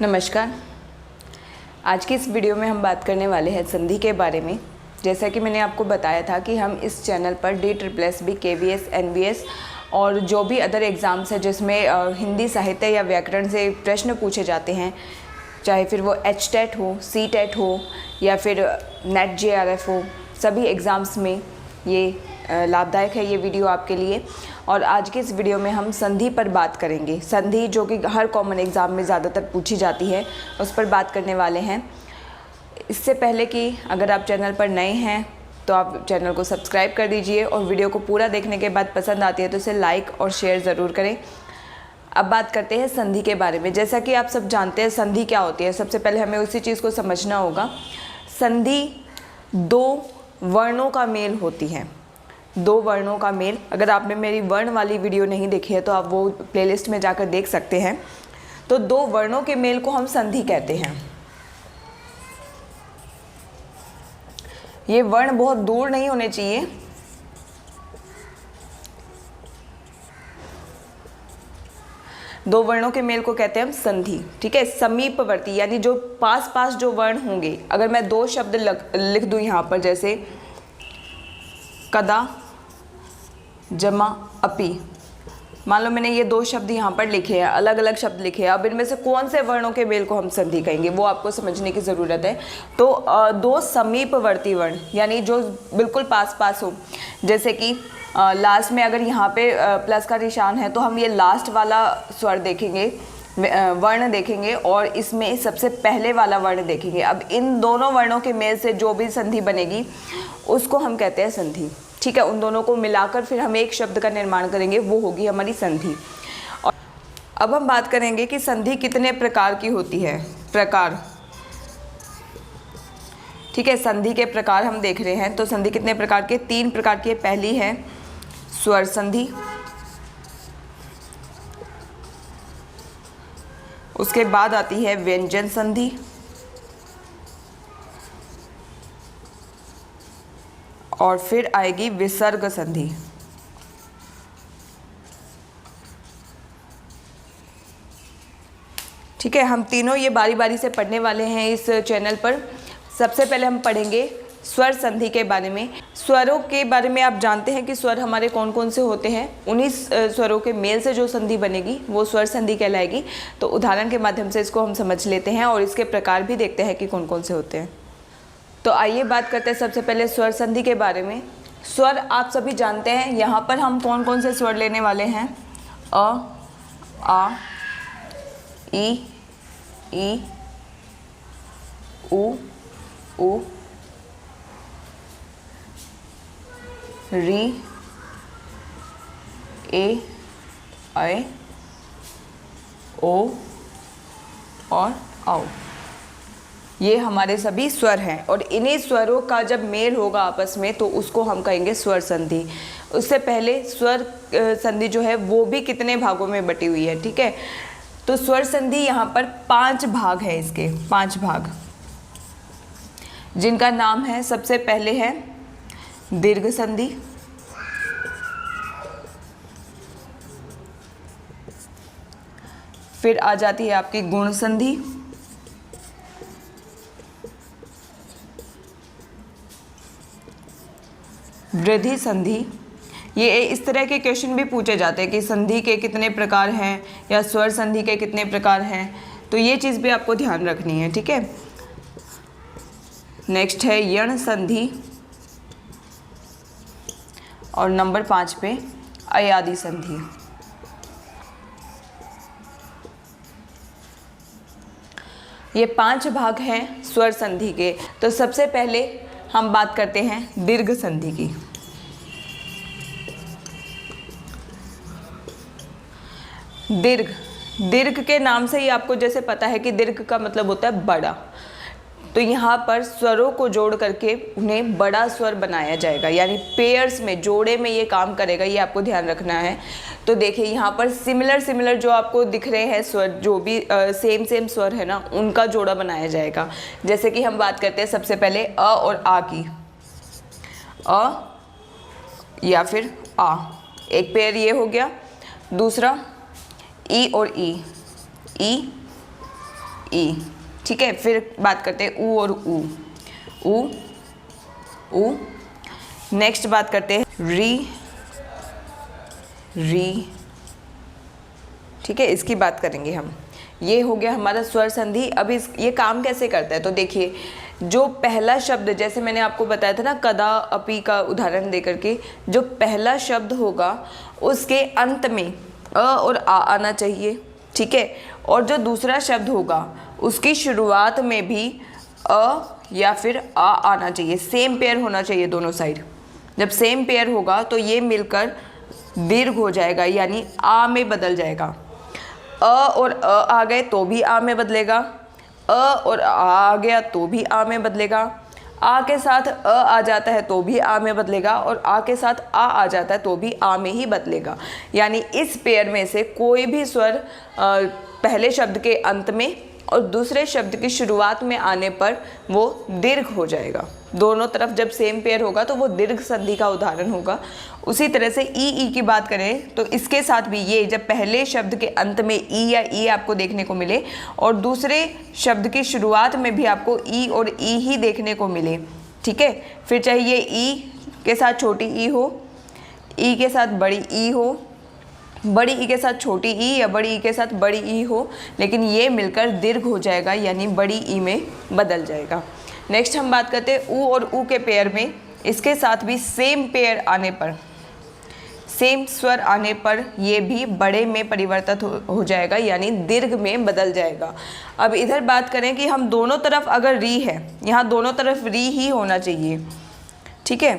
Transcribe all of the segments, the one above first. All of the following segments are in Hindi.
नमस्कार। आज की इस वीडियो में हम बात करने वाले हैं संधि के बारे में। जैसा कि मैंने आपको बताया था कि हम इस चैनल पर DSSB, KVS, NVS और जो भी अदर एग्ज़ाम्स है जिसमें हिंदी साहित्य या व्याकरण से प्रश्न पूछे जाते हैं, चाहे फिर वो HTET हो, CTET हो या फिर NET JRF हो, सभी एग्ज़ाम्स में ये लाभदायक है ये वीडियो आपके लिए। और आज के इस वीडियो में हम संधि पर बात करेंगे। संधि जो कि हर कॉमन एग्ज़ाम में ज़्यादातर पूछी जाती है, उस पर बात करने वाले हैं। इससे पहले कि अगर आप चैनल पर नए हैं तो आप चैनल को सब्सक्राइब कर दीजिए और वीडियो को पूरा देखने के बाद पसंद आती है तो इसे लाइक और शेयर ज़रूर करें। अब बात करते हैं संधि के बारे में। जैसा कि आप सब जानते हैं संधि क्या होती है, सबसे पहले हमें उसी चीज़ को समझना होगा। संधि दो वर्णों का मेल होती है, दो वर्णों का मेल। अगर आपने मेरी वर्ण वाली वीडियो नहीं देखी है तो आप वो प्लेलिस्ट में जाकर देख सकते हैं। तो दो वर्णों के मेल को हम संधि कहते हैं। ये वर्ण बहुत दूर नहीं होने चाहिए, दो वर्णों के मेल को कहते हैं हम संधि। ठीक है, समीपवर्ती यानी जो पास पास जो वर्ण होंगे। अगर मैं दो शब्द लिख दूं यहाँ पर, जैसे कदा जमा अपि, मान लो मैंने ये दो शब्द यहाँ पर लिखे हैं, अलग अलग शब्द लिखे हैं। अब इनमें से कौन से वर्णों के मेल को हम संधि कहेंगे वो आपको समझने की ज़रूरत है। तो दो समीपवर्ती वर्ण यानी जो बिल्कुल पास पास हो, जैसे कि लास्ट में अगर यहाँ पे प्लस का निशान है तो हम ये लास्ट वाला स्वर देखेंगे, वर्ण देखेंगे, और इसमें सबसे पहले वाला वर्ण देखेंगे। अब इन दोनों वर्णों के मेल से जो भी संधि बनेगी उसको हम कहते हैं संधि। ठीक है, उन दोनों को मिलाकर फिर हम एक शब्द का निर्माण करेंगे, वो होगी हमारी संधि। और अब हम बात करेंगे कि संधि कितने प्रकार की होती है। प्रकार, ठीक है, संधि के प्रकार हम देख रहे हैं। तो संधि कितने प्रकार के? तीन प्रकार की। पहली है स्वर संधि, उसके बाद आती है व्यंजन संधि, और फिर आएगी विसर्ग संधि। ठीक है, हम तीनों ये बारी बारी से पढ़ने वाले हैं इस चैनल पर। सबसे पहले हम पढ़ेंगे स्वर संधि के बारे में। स्वरों के बारे में आप जानते हैं कि स्वर हमारे कौन कौन से होते हैं। उन्हीं स्वरों के मेल से जो संधि बनेगी वो स्वर संधि कहलाएगी। तो उदाहरण के माध्यम से इसको हम समझ लेते हैं और इसके प्रकार भी देखते हैं कि कौन कौन से होते हैं। तो आइए बात करते हैं सबसे पहले स्वर संधि के बारे में। स्वर आप सभी जानते हैं। यहाँ पर हम कौन कौन से स्वर लेने वाले हैं? अ, आ, ई, उ, री, ए, ऐ, ओ और औ। ये हमारे सभी स्वर हैं और इन्हीं स्वरों का जब मेल होगा आपस में तो उसको हम कहेंगे स्वर संधि। उससे पहले स्वर संधि जो है वो भी कितने भागों में बटी हुई है। ठीक है, तो स्वर संधि यहाँ पर 5 भाग है, इसके 5 भाग, जिनका नाम है, सबसे पहले है दीर्घ संधि, फिर आ जाती है आपकी गुण संधि, वृद्धि संधि। ये इस तरह के क्वेश्चन भी पूछे जाते हैं कि संधि के कितने प्रकार हैं या स्वर संधि के कितने प्रकार हैं, तो ये चीज़ भी आपको ध्यान रखनी है। ठीक है, नेक्स्ट है यण संधि, और नंबर 5 पे अयादि संधि। ये 5 भाग हैं स्वर संधि के। तो सबसे पहले हम बात करते हैं दीर्घ संधि की। दीर्घ के नाम से ही आपको जैसे पता है कि दीर्घ का मतलब होता है बड़ा। तो यहाँ पर स्वरों को जोड़ करके उन्हें बड़ा स्वर बनाया जाएगा, यानी पेयर्स में, जोड़े में ये काम करेगा, ये आपको ध्यान रखना है। तो देखिए यहाँ पर सिमिलर जो आपको दिख रहे हैं स्वर, जो भी सेम स्वर है ना, उनका जोड़ा बनाया जाएगा। जैसे कि हम बात करते हैं सबसे पहले अ और आ की। अ या फिर आ, एक पेयर ये हो गया। दूसरा ई और ई, ई ई। ठीक है, फिर बात करते हैं ऊ और ऊ, ऊ ऊ। नेक्स्ट बात करते हैं री, री। ठीक है, इसकी बात करेंगे हम। ये हो गया हमारा स्वर संधि। अब ये काम कैसे करता है, तो देखिए जो पहला शब्द, जैसे मैंने आपको बताया था ना कदा अपी का उदाहरण देकर के, जो पहला शब्द होगा उसके अंत में अ और आ आना चाहिए। ठीक है, और जो दूसरा शब्द होगा उसकी शुरुआत में भी अ या फिर आ आना चाहिए। सेम पेयर होना चाहिए दोनों साइड। जब सेम पेयर होगा तो ये मिलकर दीर्घ हो जाएगा, यानी आ में बदल जाएगा। अ और अ आ गए तो भी आ में बदलेगा, अ और आ गया तो भी आ में बदलेगा, आ के साथ अ आ जाता है तो भी आ में बदलेगा, और आ के साथ आ जाता है तो भी आ में ही बदलेगा। यानी इस पेयर में से कोई भी स्वर पहले शब्द के अंत में और दूसरे शब्द की शुरुआत में आने पर वो दीर्घ हो जाएगा। दोनों तरफ जब सेम पेयर होगा तो वो दीर्घ संधि का उदाहरण होगा। उसी तरह से ई की बात करें तो इसके साथ भी ये, जब पहले शब्द के अंत में ई या ई आपको देखने को मिले और दूसरे शब्द की शुरुआत में भी आपको ई और ई ही देखने को मिले, ठीक है, फिर चाहे ये ई के साथ छोटी ई हो, ई के साथ बड़ी ई हो, बड़ी ई के साथ छोटी ई या बड़ी ई के साथ बड़ी ई हो, लेकिन ये मिलकर दीर्घ हो जाएगा, यानी बड़ी ई में बदल जाएगा। नेक्स्ट हम बात करते हैं ऊ और ऊ के पेयर में। इसके साथ भी सेम पेयर आने पर, सेम स्वर आने पर ये भी बड़े में परिवर्तित हो जाएगा, यानी दीर्घ में बदल जाएगा। अब इधर बात करें कि हम दोनों तरफ अगर री है, यहाँ दोनों तरफ री ही होना चाहिए। ठीक है,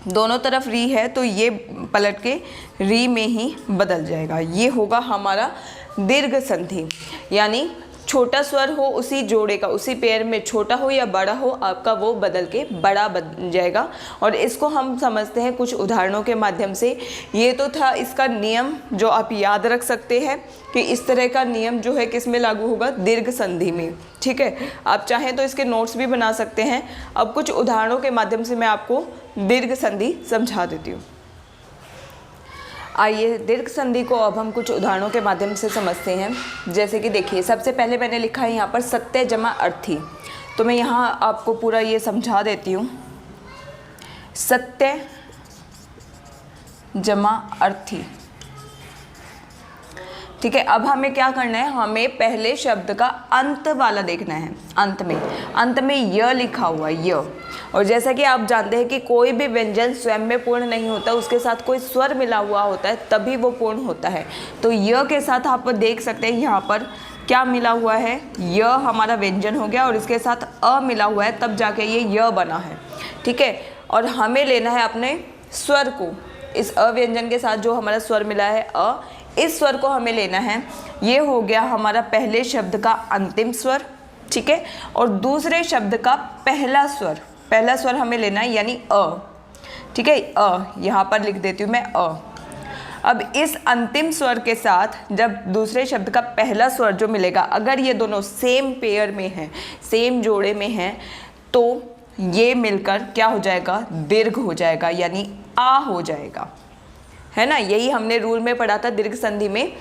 दोनों तरफ री है तो ये पलट के री में ही बदल जाएगा। ये होगा हमारा दीर्घ संधि, यानी छोटा स्वर हो उसी जोड़े का, उसी पेयर में छोटा हो या बड़ा हो, आपका वो बदल के बड़ा बन जाएगा। और इसको हम समझते हैं कुछ उदाहरणों के माध्यम से। ये तो था इसका नियम जो आप याद रख सकते हैं कि इस तरह का नियम जो है किस में लागू होगा, दीर्घ संधि में। ठीक है, आप चाहें तो इसके नोट्स भी बना सकते हैं। अब कुछ उदाहरणों के माध्यम से मैं आपको दीर्घ संधि समझा देती हूँ। आइए दीर्घ संधि को अब हम कुछ उदाहरणों के माध्यम से समझते हैं। जैसे कि देखिए, सबसे पहले मैंने लिखा है यहाँ पर सत्य जमा अर्थी, तो मैं यहाँ आपको पूरा ये समझा देती हूँ। सत्य जमा अर्थी, ठीक है। अब हमें क्या करना है, हमें पहले शब्द का अंत वाला देखना है। अंत में य लिखा हुआ य, और जैसा कि आप जानते हैं कि कोई भी व्यंजन स्वयं में पूर्ण नहीं होता, उसके साथ कोई स्वर मिला हुआ होता है तभी वो पूर्ण होता है। तो य के साथ आप देख सकते हैं यहाँ पर क्या मिला हुआ है, य हमारा व्यंजन हो गया और इसके साथ अ मिला हुआ है, तब जाके ये य बना है। ठीक है, और हमें लेना है अपने स्वर को, इस अ व्यंजन के साथ जो हमारा स्वर मिला है अ, इस स्वर को हमें लेना है। ये हो गया हमारा पहले शब्द का अंतिम स्वर, ठीक है, और दूसरे शब्द का पहला स्वर हमें लेना है, यानी अ। ठीक है, अ यहाँ पर लिख देती हूँ मैं अ। अब इस अंतिम स्वर के साथ जब दूसरे शब्द का पहला स्वर जो मिलेगा, अगर ये दोनों सेम पेयर में हैं, सेम जोड़े में हैं, तो ये मिलकर क्या हो जाएगा, दीर्घ हो जाएगा, यानी आ हो जाएगा, है ना। यही हमने रूल में पढ़ा था दीर्घ संधि में,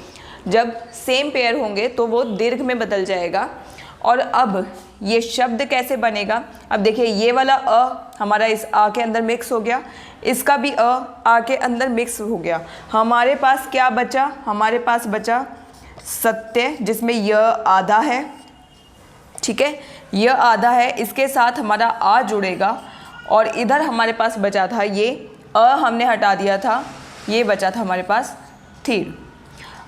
जब सेम पेयर होंगे तो वो दीर्घ में बदल जाएगा। और अब ये शब्द कैसे बनेगा, अब देखिए ये वाला अ हमारा इस आ के अंदर मिक्स हो गया, इसका भी अ आ के अंदर मिक्स हो गया। हमारे पास क्या बचा, हमारे पास बचा सत्य, जिसमें य आधा है। ठीक है, य आधा है, इसके साथ हमारा आ जुड़ेगा, और इधर हमारे पास बचा था ये अ हमने हटा दिया था, ये बचा था हमारे पास थीर।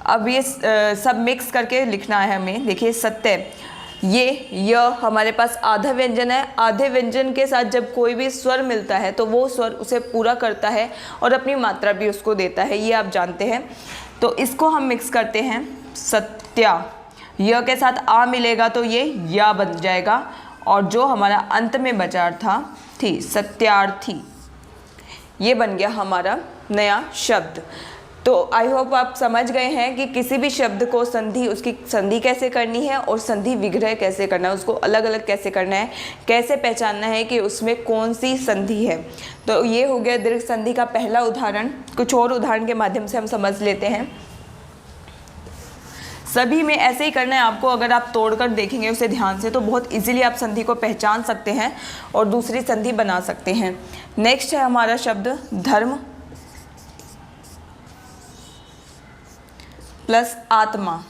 अब ये सब मिक्स करके लिखना है हमें। देखिए सत्य, ये य हमारे पास आधा व्यंजन है, आधे व्यंजन के साथ जब कोई भी स्वर मिलता है तो वो स्वर उसे पूरा करता है और अपनी मात्रा भी उसको देता है, ये आप जानते हैं। तो इसको हम मिक्स करते हैं, सत्या, य के साथ आ मिलेगा तो ये या बन जाएगा, और जो हमारा अंत में बचा था थी, सत्यार्थी, ये बन गया हमारा नया शब्द। तो आई होप आप समझ गए हैं कि किसी भी शब्द को संधि, उसकी संधि कैसे करनी है और संधि विग्रह कैसे करना है, उसको अलग अलग कैसे करना है, कैसे पहचानना है कि उसमें कौन सी संधि है। तो ये हो गया दीर्घ संधि का पहला उदाहरण। कुछ और उदाहरण के माध्यम से हम समझ लेते हैं। सभी में ऐसे ही करना है आपको। अगर आप तोड़कर देखेंगे उसे ध्यान से तो बहुत इजीली आप संधि को पहचान सकते हैं और दूसरी संधि बना सकते हैं। नेक्स्ट है हमारा शब्द धर्म प्लस आत्मा।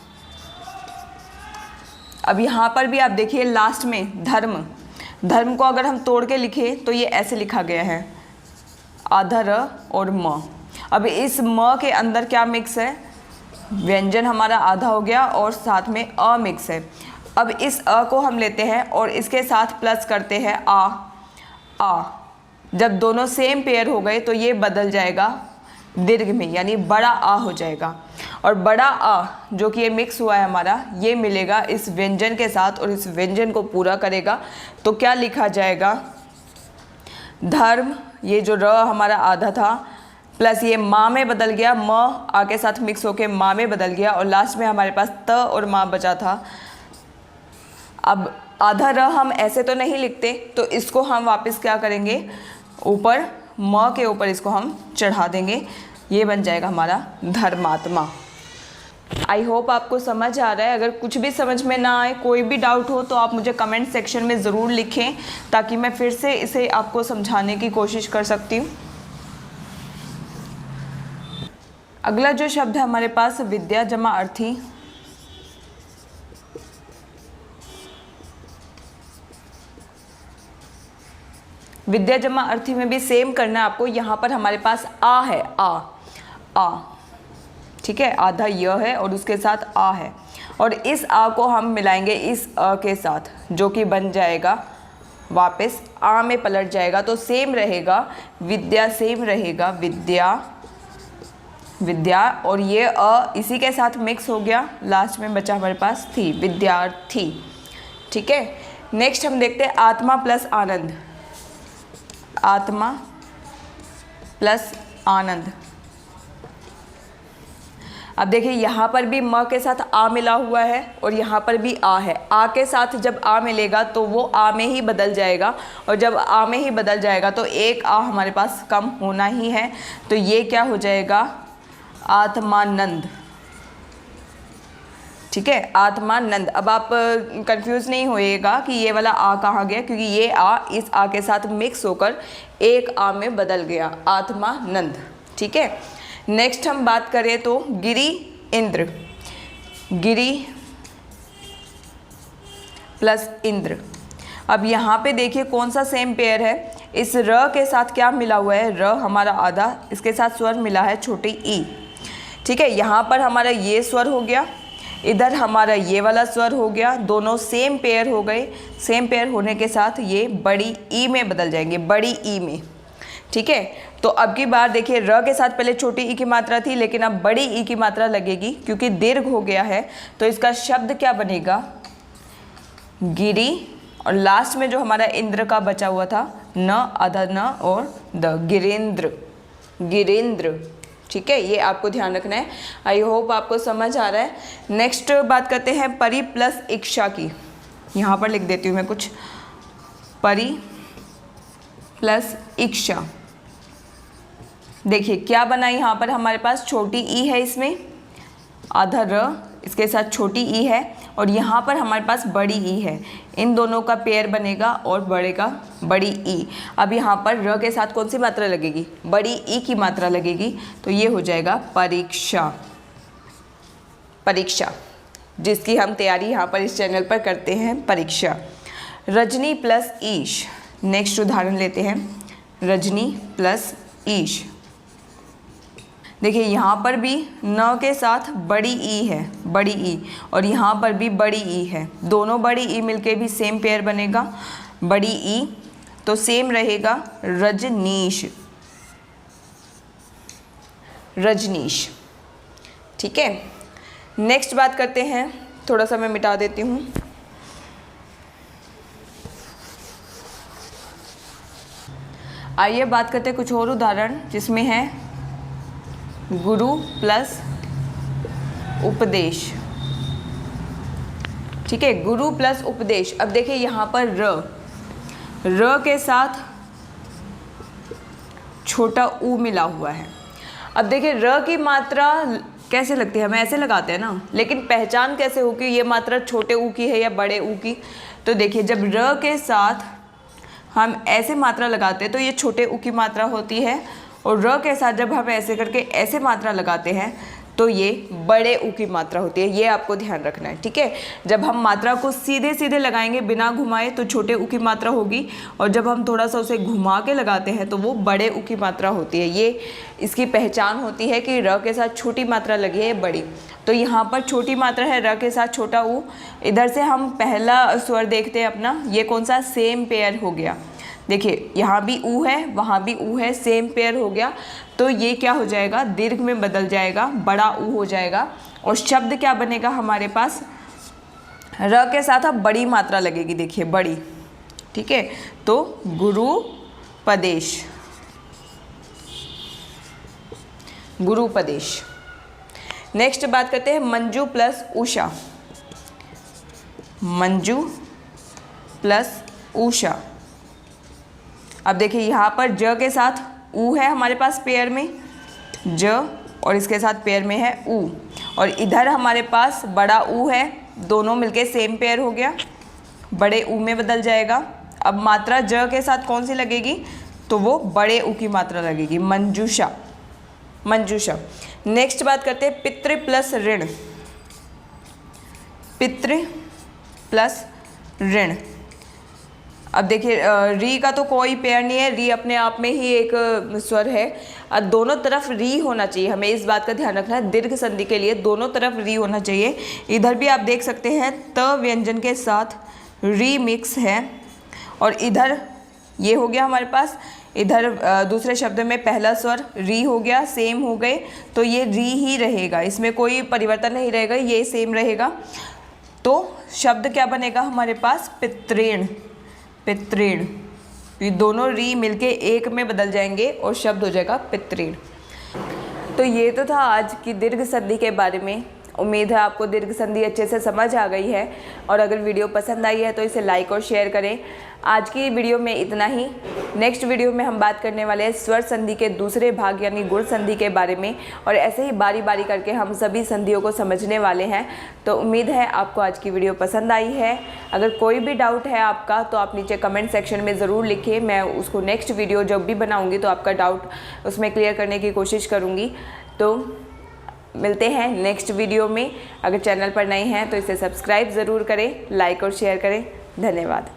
अब यहाँ पर भी आप देखिए लास्ट में धर्म, धर्म को अगर हम तोड़ के लिखें तो ये ऐसे लिखा गया है, आधा र और म। अब इस म के अंदर क्या मिक्स है, व्यंजन हमारा आधा हो गया और साथ में अ मिक्स है। अब इस अ को हम लेते हैं और इसके साथ प्लस करते हैं आ। जब दोनों सेम पेयर हो गए तो ये बदल जाएगा दीर्घ में, यानी बड़ा आ हो जाएगा। और बड़ा आ जो कि ये मिक्स हुआ है हमारा, ये मिलेगा इस व्यंजन के साथ और इस व्यंजन को पूरा करेगा। तो क्या लिखा जाएगा, धर्म, ये जो र हमारा आधा था प्लस ये माँ में बदल गया, म आ के साथ मिक्स होके माँ में बदल गया और लास्ट में हमारे पास त और माँ बचा था। अब आधा र हम ऐसे तो नहीं लिखते, तो इसको हम वापस क्या करेंगे, ऊपर म के ऊपर इसको हम चढ़ा देंगे, ये बन जाएगा हमारा धर्मात्मा। आई होप आपको समझ आ रहा है। अगर कुछ भी समझ में ना आए, कोई भी डाउट हो तो आप मुझे कमेंट सेक्शन में ज़रूर लिखें ताकि मैं फिर से इसे आपको समझाने की कोशिश कर सकती हूँ। अगला जो शब्द है हमारे पास विद्या जमा अर्थी। विद्या जमा अर्थी में भी सेम करना है आपको। यहाँ पर हमारे पास आ है, आ, ठीक है, आधा य है और उसके साथ आ है और इस आ को हम मिलाएंगे इस अ के साथ, जो कि बन जाएगा वापस आ में पलट जाएगा। तो सेम रहेगा, विद्या सेम रहेगा, विद्या और ये अ इसी के साथ मिक्स हो गया, लास्ट में बचा हमारे पास थी, विद्यार्थी। ठीक है, नेक्स्ट हम देखते हैं आत्मा प्लस आनंद। आत्मा प्लस आनंद। अब देखिए यहाँ पर भी म के साथ आ मिला हुआ है और यहाँ पर भी आ है। आ के साथ जब आ मिलेगा तो वो आ में ही बदल जाएगा और जब आ में ही बदल जाएगा तो एक आ हमारे पास कम होना ही है। तो ये क्या हो जाएगा, आत्मानंद। ठीक है, आत्मानंद। अब आप कंफ्यूज नहीं होइएगा कि ये वाला आ कहाँ गया, क्योंकि ये आ इस आ के साथ मिक्स होकर एक आ में बदल गया, आत्मानंद। ठीक है, नेक्स्ट हम बात करें तो गिरि इंद्र। गिरि प्लस इंद्र। अब यहाँ पे देखिए कौन सा सेम पेयर है, इस र के साथ क्या मिला हुआ है, र हमारा आधा, इसके साथ स्वर मिला है छोटी ई। ठीक है, यहाँ पर हमारा ये स्वर हो गया, इधर हमारा ये वाला स्वर हो गया, दोनों सेम पेयर हो गए। सेम पेयर होने के साथ ये बड़ी ई में बदल जाएंगे, बड़ी ई में। ठीक है, तो अब की बार देखिए र के साथ पहले छोटी ई की मात्रा थी, लेकिन अब बड़ी ई की मात्रा लगेगी क्योंकि दीर्घ हो गया है। तो इसका शब्द क्या बनेगा, गिरि और लास्ट में जो हमारा इंद्र का बचा हुआ था, न आधा न और द, गिरेंद्र, गिरेंद्र। ठीक है, ये आपको ध्यान रखना है। आई होप आपको समझ आ रहा है। नेक्स्ट बात करते हैं परि प्लस इच्छा की। यहाँ पर लिख देती हूँ मैं कुछ, परि प्लस इच्छा। देखिए क्या बना, यहाँ पर हमारे पास छोटी ई है, इसमें आधा र, इसके साथ छोटी ई है और यहाँ पर हमारे पास बड़ी ई है। इन दोनों का पेयर बनेगा और बड़े का बड़ी ई। अब यहाँ पर र के साथ कौन सी मात्रा लगेगी, बड़ी ई की मात्रा लगेगी। तो ये हो जाएगा परीक्षा। परीक्षा, जिसकी हम तैयारी यहाँ पर इस चैनल पर करते हैं, परीक्षा। रजनी प्लस ईश। नेक्स्ट उदाहरण लेते हैं, रजनी प्लस ईश। देखिए यहाँ पर भी न के साथ बड़ी ई है, बड़ी ई, और यहाँ पर भी बड़ी ई है। दोनों बड़ी ई मिलके भी सेम पेयर बनेगा, बड़ी ई, तो सेम रहेगा रजनीश, रजनीश। ठीक है, नेक्स्ट बात करते हैं, थोड़ा सा मैं मिटा देती हूँ। आइए बात करते हैं कुछ और उदाहरण जिसमें है गुरु प्लस उपदेश। ठीक है, गुरु प्लस उपदेश। अब देखिए यहाँ पर र के साथ छोटा ऊ मिला हुआ है। अब देखिए र की मात्रा कैसे लगती है, हमें ऐसे लगाते हैं ना, लेकिन पहचान कैसे हो कि ये मात्रा छोटे ऊ की है या बड़े ऊ की? तो देखिए जब र के साथ हम ऐसे मात्रा लगाते हैं तो ये छोटे ऊ की मात्रा होती है, और र के साथ जब हम ऐसे करके ऐसे मात्रा लगाते हैं तो ये बड़े ऊ की मात्रा होती है। ये आपको ध्यान रखना है, ठीक है। जब हम मात्रा को सीधे सीधे लगाएंगे बिना घुमाए तो छोटे ऊ की मात्रा होगी, और जब हम थोड़ा सा उसे घुमा के लगाते हैं तो वो बड़े ऊ की मात्रा होती है। ये इसकी पहचान होती है कि र के साथ छोटी मात्रा लगी है बड़ी। तो यहाँ पर छोटी मात्रा है र के साथ छोटा ऊ। इधर से हम पहला स्वर देखते हैं अपना, ये कौन सा? सेम पेयर हो गया। देखिए यहाँ भी ऊ है, वहाँ भी ऊ है, सेम पेयर हो गया। तो ये क्या हो जाएगा? दीर्घ में बदल जाएगा, बड़ा ऊ हो जाएगा। और शब्द क्या बनेगा हमारे पास? र के साथ अब बड़ी मात्रा लगेगी, देखिए बड़ी, ठीक है। तो गुरुपदेश, गुरुपदेश। नेक्स्ट बात करते हैं मंजू प्लस उषा, मंजू प्लस उषा। अब देखिए यहाँ पर ज के साथ ऊ है हमारे पास पेयर में, ज, और इसके साथ पेयर में है ऊ, और इधर हमारे पास बड़ा ऊ है, दोनों मिलके सेम पेयर हो गया, बड़े ऊ में बदल जाएगा। अब मात्रा ज के साथ कौन सी लगेगी? तो वो बड़े ऊ की मात्रा लगेगी, मंजूषा, मंजूषा। नेक्स्ट बात करते हैं पितृ प्लस ऋण, पितृ प्लस ऋण। अब देखिए री का तो कोई पेयर नहीं है, री अपने आप में ही एक स्वर है, और दोनों तरफ री होना चाहिए, हमें इस बात का ध्यान रखना है। दीर्घ संधि के लिए दोनों तरफ री होना चाहिए। इधर भी आप देख सकते हैं त व्यंजन के साथ री मिक्स है, और इधर ये हो गया हमारे पास, इधर दूसरे शब्द में पहला स्वर री हो गया, सेम हो गए, तो ये री ही रहेगा, इसमें कोई परिवर्तन नहीं रहेगा, ये सेम रहेगा। तो शब्द क्या बनेगा हमारे पास? पितृण, पितृण। ये दोनों री मिलके एक में बदल जाएंगे और शब्द हो जाएगा पितृण। तो ये तो था आज की दीर्घ संधि के बारे में। उम्मीद है आपको दीर्घ संधि अच्छे से समझ आ गई है, और अगर वीडियो पसंद आई है तो इसे लाइक और शेयर करें। आज की वीडियो में इतना ही। नेक्स्ट वीडियो में हम बात करने वाले हैं स्वर संधि के दूसरे भाग यानी गुण संधि के बारे में, और ऐसे ही बारी बारी करके हम सभी संधियों को समझने वाले हैं। तो उम्मीद है आपको आज की वीडियो पसंद आई है। अगर कोई भी डाउट है आपका तो आप नीचे कमेंट सेक्शन में ज़रूर लिखिए, मैं उसको नेक्स्ट वीडियो जब भी बनाऊँगी तो आपका डाउट उसमें क्लियर करने की कोशिश करूँगी। तो मिलते हैं नेक्स्ट वीडियो में। अगर चैनल पर नए हैं तो इसे सब्सक्राइब ज़रूर करें, लाइक और शेयर करें। धन्यवाद।